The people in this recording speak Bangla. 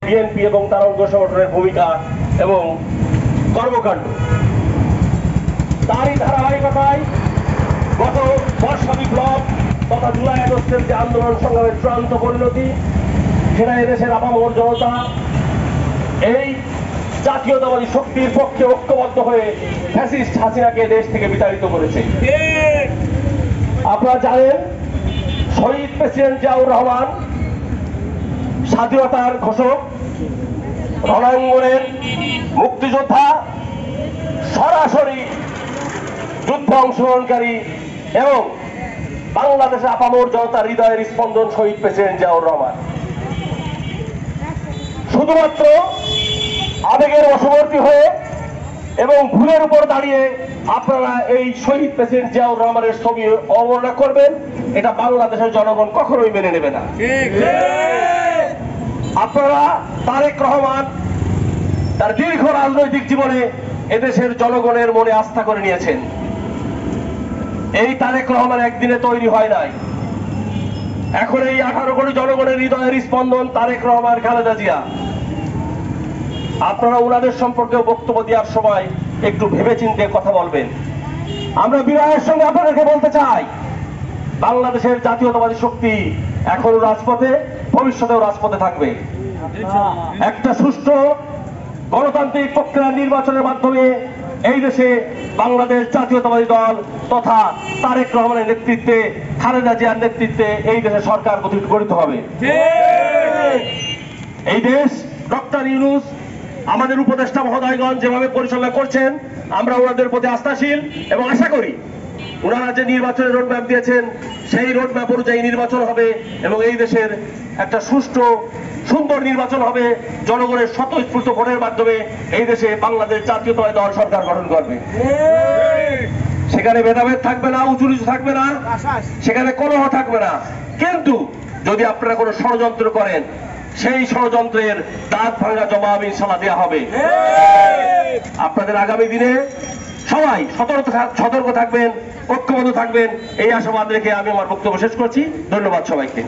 বিএনপি এবং তার অঙ্গ সংগঠনের ভূমিকা এবং কর্মকাণ্ড। তারই ধারাবাহিকতায় গত বর্ষা বিপ্লব তথা জুলাই আগস্টের যে আন্দোলন সংগ্রামের চূড়ান্ত পরিণতি, সেটা এদেশের আপামর জনতা এই জাতীয়তাবাদী শক্তির পক্ষে ঐক্যবদ্ধ হয়ে ফ্যাসিস্ট হাসিনাকে দেশ থেকে বিতাড়িত করেছে। আপনারা জানেন, শহীদ প্রেসিডেন্ট জিয়াউর রহমান স্বাধীনতার ঘোষক, রণাঙ্গনের মুক্তিযোদ্ধা, সরাসরি যুদ্ধ অংশগ্রহণকারী এবং বাংলাদেশের আপামর জনতার হৃদয়ের স্পন্দন শহীদ প্রেসিডেন্ট জিয়াউর রহমান। শুধুমাত্র আবেগের বশবর্তী হয়ে এবং ভুলের উপর দাঁড়িয়ে আপনারা এই শহীদ প্রেসিডেন্ট জিয়াউর রহমানের ছবি অবমাননা করবেন, এটা বাংলাদেশের জনগণ কখনোই মেনে নেবে না। আপনারা তারেক রহমান তার দীর্ঘ রাজনৈতিক জীবনে এদেশের জনগণের মনে আস্থা করে নিয়েছেন। এই তারেক রহমান একদিনে তৈরি হয় নাই। এখন এই 18 কোটি জনগণের হৃদয়ের স্পন্দন তারেক রহমান, খালেদা জিয়া। আপনারা ওনাদের সম্পর্কে বক্তব্য দেওয়ার সময় একটু ভেবেচিন্তে কথা বলবেন। আমরা বিনয়ের সঙ্গে আপনাদেরকে বলতে চাই, বাংলাদেশের জাতীয়তাবাদী শক্তি এখনো রাজপথে, ভবিষ্যতেও রাজপথে থাকবে। একটা সুষ্ঠু গণতান্ত্রিক প্রক্রিয়ার নির্বাচনের মাধ্যমে এই দেশে বাংলাদেশ জাতীয়তাবাদী দল তথা তারেক রহমানের নেতৃত্বে, খালেদা জিয়ার নেতৃত্বে এই দেশে সরকার গঠিত হবে। এই দেশ ডক্টর ইউনূস, আমাদের উপদেষ্টা মহোদয়গণ যেভাবে পরিচালনা করছেন, আমরা ওনাদের প্রতি আস্থাশীল এবং আশা করি ওনারা যে নির্বাচনের রোডম্যাপ দিয়েছেন সেই রোডম্যাপ অনুযায়ী নির্বাচন হবে এবং এই দেশের একটা সুষ্ঠু সুন্দর নির্বাচন হবে। জনগণের স্বতঃস্ফূর্ত ভোটের মাধ্যমে এই দেশে বাংলাদেশ জাতীয়তাবাদী দল সরকার গঠন করবে। সেখানে ভেদাভেদ থাকবে না, উঁচু নিচু থাকবে না, সেখানে কলহ থাকবে না। কিন্তু যদি আপনারা কোনো ষড়যন্ত্র করেন, সেই ষড়যন্ত্রের দাঁত ভাঙা জবাব ইনশাআল্লাহ দেওয়া হবে। আপনাদের আগামী দিনে সবাই সতর্ক থাকবেন, ঐক্যবদ্ধ থাকবেন, এই আশাবাদ রেখে আমি আমার বক্তব্য শেষ করছি। ধন্যবাদ সবাইকে।